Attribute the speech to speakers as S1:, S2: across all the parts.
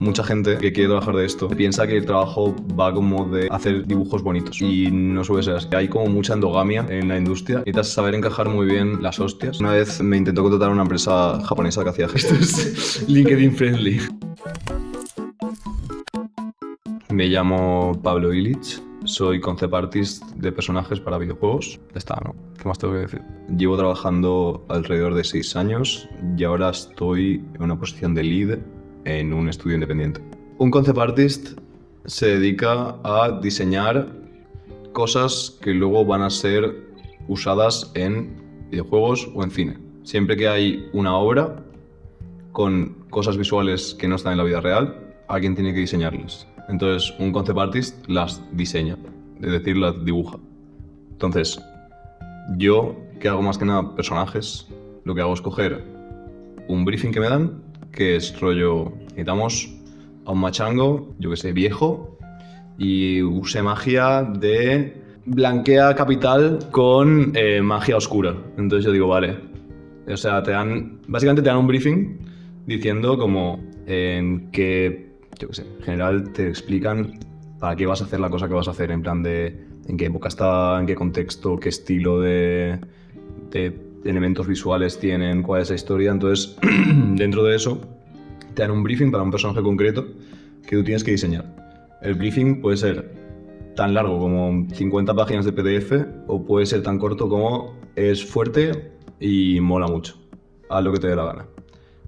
S1: Mucha gente que quiere trabajar de esto piensa que el trabajo va como de hacer dibujos bonitos y no suele ser así. Hay como mucha endogamia en la industria. Necesitas saber encajar muy bien las hostias. Una vez me intentó contratar una empresa japonesa que hacía gestos LinkedIn friendly. Me llamo Pablo Illich, soy concept artist de personajes para videojuegos. Ya está, ¿no? ¿Qué más tengo que decir? Llevo trabajando alrededor de 6 años y ahora estoy en una posición de lead en un estudio independiente. Un concept artist se dedica a diseñar cosas que luego van a ser usadas en videojuegos o en cine. Siempre que hay una obra con cosas visuales que no están en la vida real, alguien tiene que diseñarlas. Entonces, un concept artist las diseña, es decir, las dibuja. Entonces, yo, que hago más que nada personajes, lo que hago es coger un briefing que me dan, que es rollo, necesitamos a un machango, yo que sé, viejo, y use magia de blanquea capital con magia oscura. Entonces yo digo, vale. O sea, básicamente te dan un briefing diciendo como en que, yo qué sé, en general te explican para qué vas a hacer la cosa que vas a hacer, en plan de en qué época está, en qué contexto, qué estilo de elementos visuales tienen, cuál es la historia. Entonces, dentro de eso, te dan un briefing para un personaje concreto que tú tienes que diseñar. El briefing puede ser tan largo como 50 páginas de PDF o puede ser tan corto como es fuerte y mola mucho. Haz lo que te dé la gana.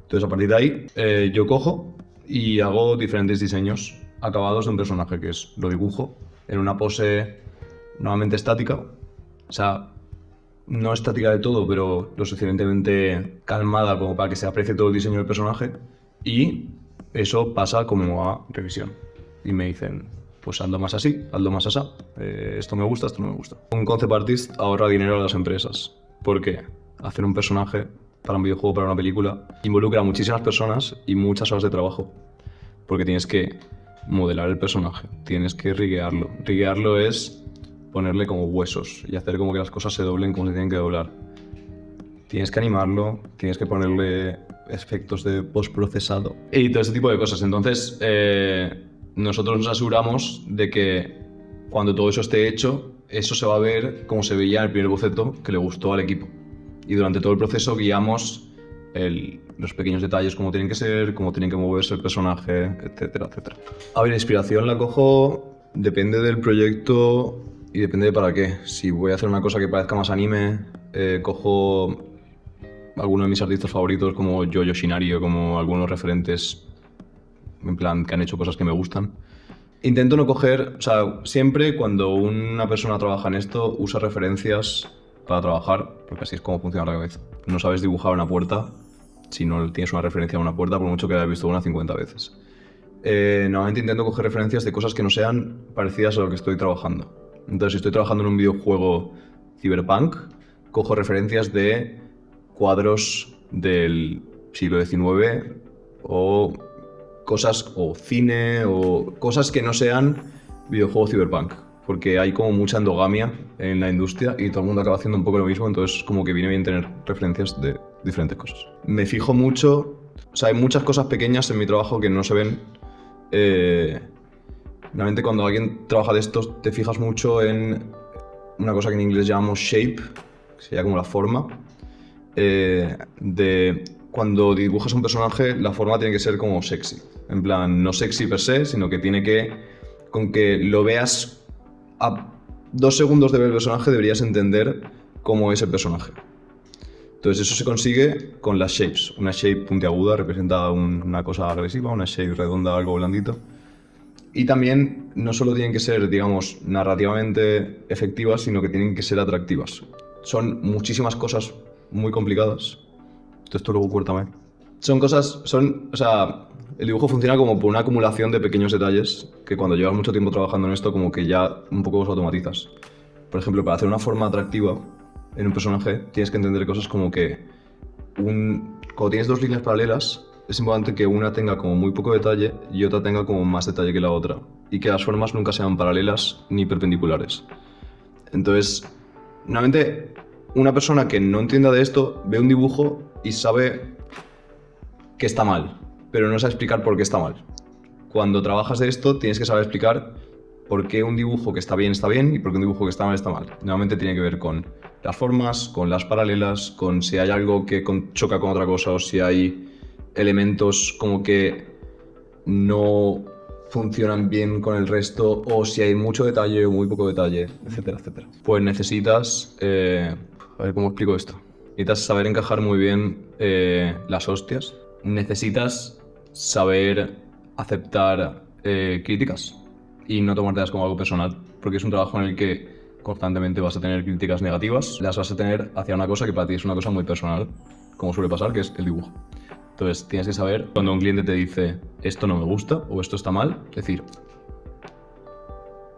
S1: Entonces, a partir de ahí, yo cojo y hago diferentes diseños acabados de un personaje, que es lo dibujo en una pose normalmente estática. O sea, no estática de todo, pero lo suficientemente calmada como para que se aprecie todo el diseño del personaje. Y eso pasa como a revisión. Y me dicen, pues hazlo más así, hazlo más asá. Esto me gusta, esto no me gusta. Un concept artist ahorra dinero a las empresas. ¿Por qué? Hacer un personaje para un videojuego, para una película, involucra a muchísimas personas y muchas horas de trabajo. Porque tienes que modelar el personaje, tienes que riguearlo. Riguearlo es ponerle como huesos y hacer como que las cosas se doblen como se tienen que doblar. Tienes que animarlo, tienes que ponerle efectos de postprocesado y todo ese tipo de cosas. Entonces, nosotros nos aseguramos de que cuando todo eso esté hecho, eso se va a ver como se veía en el primer boceto que le gustó al equipo. Y durante todo el proceso guiamos los pequeños detalles, cómo tienen que ser, cómo tienen que moverse el personaje, etcétera, etcétera. A ver, la inspiración la cojo, depende del proyecto y depende de para qué. Si voy a hacer una cosa que parezca más anime, cojo algunos de mis artistas favoritos como Yo Yoshinari o como algunos referentes en plan que han hecho cosas que me gustan. Intento no coger, o sea, siempre cuando una persona trabaja en esto usa referencias para trabajar, porque así es como funciona la cabeza. No sabes dibujar una puerta si no tienes una referencia a una puerta, por mucho que hayas visto una 50 veces. Normalmente intento coger referencias de cosas que no sean parecidas a lo que estoy trabajando. Entonces, si estoy trabajando en un videojuego cyberpunk, cojo referencias de cuadros del siglo XIX o cosas, o cine, o cosas que no sean videojuego cyberpunk. Porque hay como mucha endogamia en la industria y todo el mundo acaba haciendo un poco lo mismo, entonces como que viene bien tener referencias de diferentes cosas. Me fijo mucho, o sea, hay muchas cosas pequeñas en mi trabajo que no se ven. Normalmente cuando alguien trabaja de esto te fijas mucho en una cosa que en inglés llamamos shape, que sería como la forma. De cuando dibujas un personaje, la forma tiene que ser como sexy. En plan, no sexy per se, sino que tiene que, con que lo veas a 2 segundos de ver el personaje, deberías entender cómo es el personaje. Entonces eso se consigue con las shapes. Una shape puntiaguda representa una cosa agresiva, una shape redonda algo blandito. Y también no solo tienen que ser, digamos, narrativamente efectivas, sino que tienen que ser atractivas. Son muchísimas cosas muy complicadas. Esto luego cuéntame. O sea, el dibujo funciona como por una acumulación de pequeños detalles que cuando llevas mucho tiempo trabajando en esto como que ya un poco los automatizas. Por ejemplo, para hacer una forma atractiva en un personaje tienes que entender cosas como que cuando tienes 2 líneas paralelas es importante que una tenga como muy poco detalle y otra tenga como más detalle que la otra y que las formas nunca sean paralelas ni perpendiculares. Entonces, normalmente una persona que no entienda de esto ve un dibujo y sabe que está mal, pero no sabe explicar por qué está mal. cuando trabajas de esto tienes que saber explicar por qué un dibujo que está bien y por qué un dibujo que está mal. Normalmente tiene que ver con las formas, con las paralelas, con si hay algo que choca con otra cosa o si hay elementos como que no funcionan bien con el resto o si hay mucho detalle o muy poco detalle, etcétera, etcétera. Pues necesitas... a ver cómo explico esto. Necesitas saber encajar muy bien las hostias. Necesitas saber aceptar críticas y no tomártelas como algo personal, porque es un trabajo en el que constantemente vas a tener críticas negativas, las vas a tener hacia una cosa que para ti es una cosa muy personal, como suele pasar, que es el dibujo. Entonces tienes que saber cuando un cliente te dice esto no me gusta o esto está mal, decir,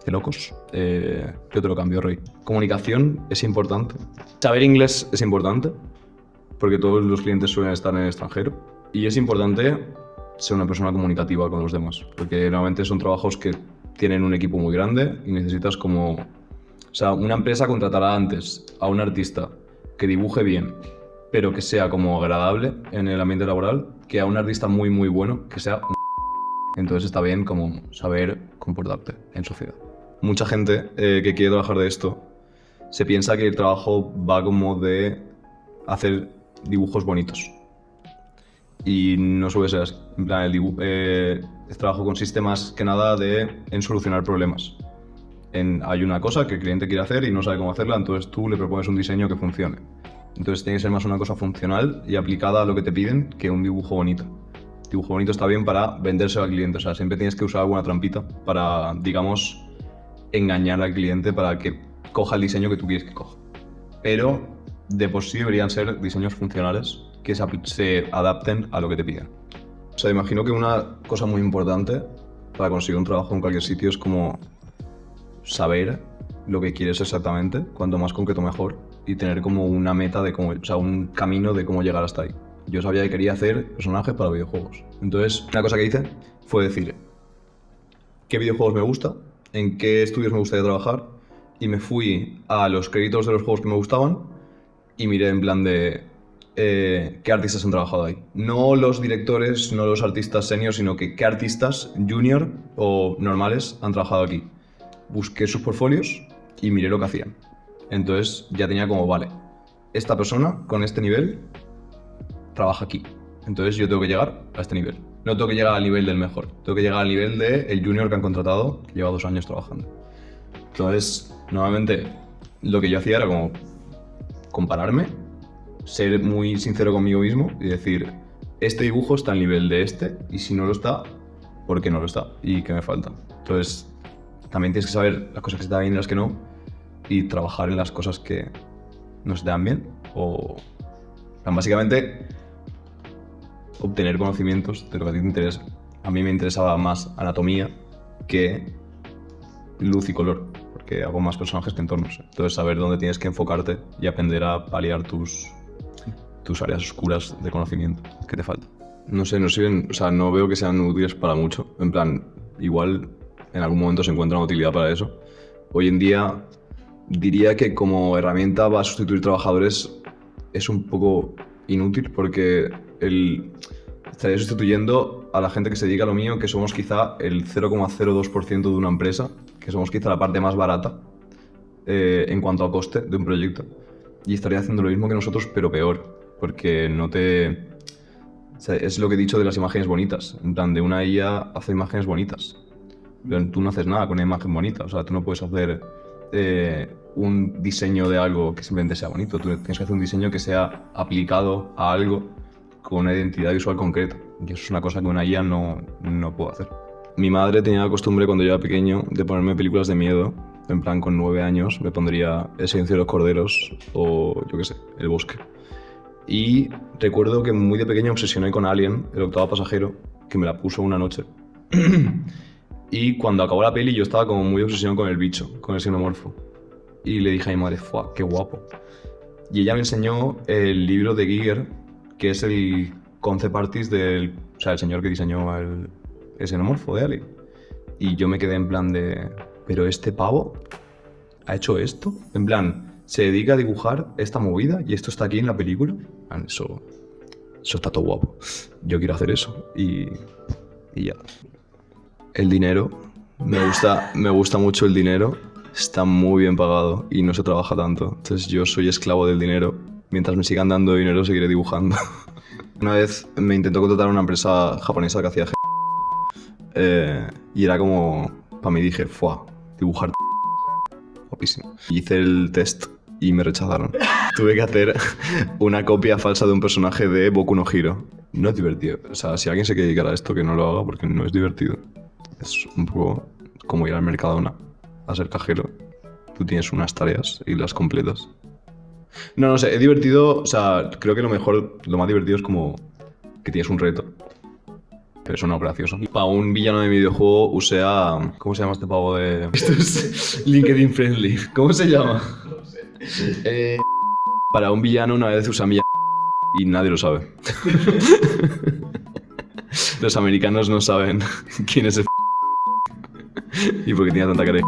S1: de locos, yo te lo cambio, rey. Comunicación es importante. Saber inglés es importante, porque todos los clientes suelen estar en el extranjero. Y es importante ser una persona comunicativa con los demás, porque normalmente son trabajos que tienen un equipo muy grande y necesitas como... O sea, una empresa contratará antes a un artista que dibuje bien, pero que sea como agradable en el ambiente laboral, que a un artista muy, muy bueno, que sea un... Entonces está bien como saber comportarte en sociedad. Mucha gente que quiere trabajar de esto se piensa que el trabajo va como de hacer dibujos bonitos. Y no suele ser así. En plan, el trabajo consiste más que nada en solucionar problemas. Hay una cosa que el cliente quiere hacer y no sabe cómo hacerla, entonces tú le propones un diseño que funcione. Entonces tiene que ser más una cosa funcional y aplicada a lo que te piden que un dibujo bonito. El dibujo bonito está bien para vendérselo al cliente, o sea, siempre tienes que usar alguna trampita para, digamos, engañar al cliente para que coja el diseño que tú quieres que coja. Pero de por sí deberían ser diseños funcionales que se adapten a lo que te piden. O sea, imagino que una cosa muy importante para conseguir un trabajo en cualquier sitio es como saber lo que quieres exactamente, cuanto más concreto mejor, y tener como una meta de cómo, o sea, un camino de cómo llegar hasta ahí. Yo sabía que quería hacer personajes para videojuegos. Entonces, una cosa que hice fue decir qué videojuegos me gusta, en qué estudios me gustaría trabajar, y me fui a los créditos de los juegos que me gustaban y miré en plan de qué artistas han trabajado ahí. No los directores, no los artistas senior, sino que qué artistas junior o normales han trabajado aquí. Busqué sus portfolios y miré lo que hacían. Entonces ya tenía como, vale, esta persona con este nivel trabaja aquí. Entonces yo tengo que llegar a este nivel. No tengo que llegar al nivel del mejor, tengo que llegar al nivel del junior que han contratado, que lleva 2 años trabajando. Entonces, normalmente lo que yo hacía era como compararme, ser muy sincero conmigo mismo y decir, este dibujo está al nivel de este, y si no lo está, ¿por qué no lo está? ¿Y qué me falta? Entonces, también tienes que saber las cosas que se te dan bien y las que no, y trabajar en las cosas que no se te dan bien, o básicamente obtener conocimientos de lo que a ti te interesa. A mí me interesaba más anatomía que luz y color, porque hago más personajes que entornos. Entonces, saber dónde tienes que enfocarte y aprender a paliar tus áreas oscuras de conocimiento que te faltan. No sé, no sirven, o sea, no veo que sean útiles para mucho. En plan, igual en algún momento se encuentra una utilidad para eso. Hoy en día diría que como herramienta va a sustituir trabajadores es un poco inútil, porque estaría sustituyendo a la gente que se dedica a lo mío, que somos quizá el 0,02% de una empresa, que somos quizá la parte más barata en cuanto a coste de un proyecto, y estaría haciendo lo mismo que nosotros, pero peor, porque no te... O sea, es lo que he dicho de las imágenes bonitas, en plan, de una IA hace imágenes bonitas, pero tú no haces nada con una imagen bonita, o sea, tú no puedes hacer un diseño de algo que simplemente sea bonito, tú tienes que hacer un diseño que sea aplicado a algo con una identidad visual concreta, y eso es una cosa que una IA no puede hacer. Mi madre tenía la costumbre cuando yo era pequeño de ponerme películas de miedo, en plan con 9 años me pondría El silencio de los corderos o yo qué sé, El bosque. Y recuerdo que muy de pequeño obsesioné con Alien, el octavo pasajero, que me la puso una noche. Y cuando acabó la peli yo estaba como muy obsesionado con el bicho, con el xenomorfo. Y le dije a mi madre, ¡fua, qué guapo! Y ella me enseñó el libro de Giger, que es el concept artist del... O sea, el señor que diseñó el xenomorfo de Alien. Y yo me quedé en plan de... ¿Pero este pavo ha hecho esto? En plan, se dedica a dibujar esta movida y esto está aquí en la película. Eso está todo guapo. Yo quiero hacer eso y ya. El dinero. Me gusta mucho el dinero. Está muy bien pagado y no se trabaja tanto. Entonces yo soy esclavo del dinero. Mientras me sigan dando dinero seguiré dibujando. Una vez me intentó contratar una empresa japonesa que hacía y era como... Para mí dije, ¡fua! Dibujar guapísimo. Hice el test y me rechazaron. Tuve que hacer una copia falsa de un personaje de Boku no Hero. No es divertido. O sea, si alguien se quiere dedicar a esto, que no lo haga porque no es divertido. Es un poco como ir al Mercadona a ser cajero. Tú tienes unas tareas y las completas. No sé, es divertido. O sea, creo que lo más divertido es como que tienes un reto. Pero eso no es gracioso. Para un villano de videojuego usé a... ¿Cómo se llama este pavo de...? Esto es LinkedIn friendly. ¿Cómo se llama? No sé. Para un villano una vez usé a mi y nadie lo sabe. Los americanos no saben quién es el y por qué tiene tanta cara.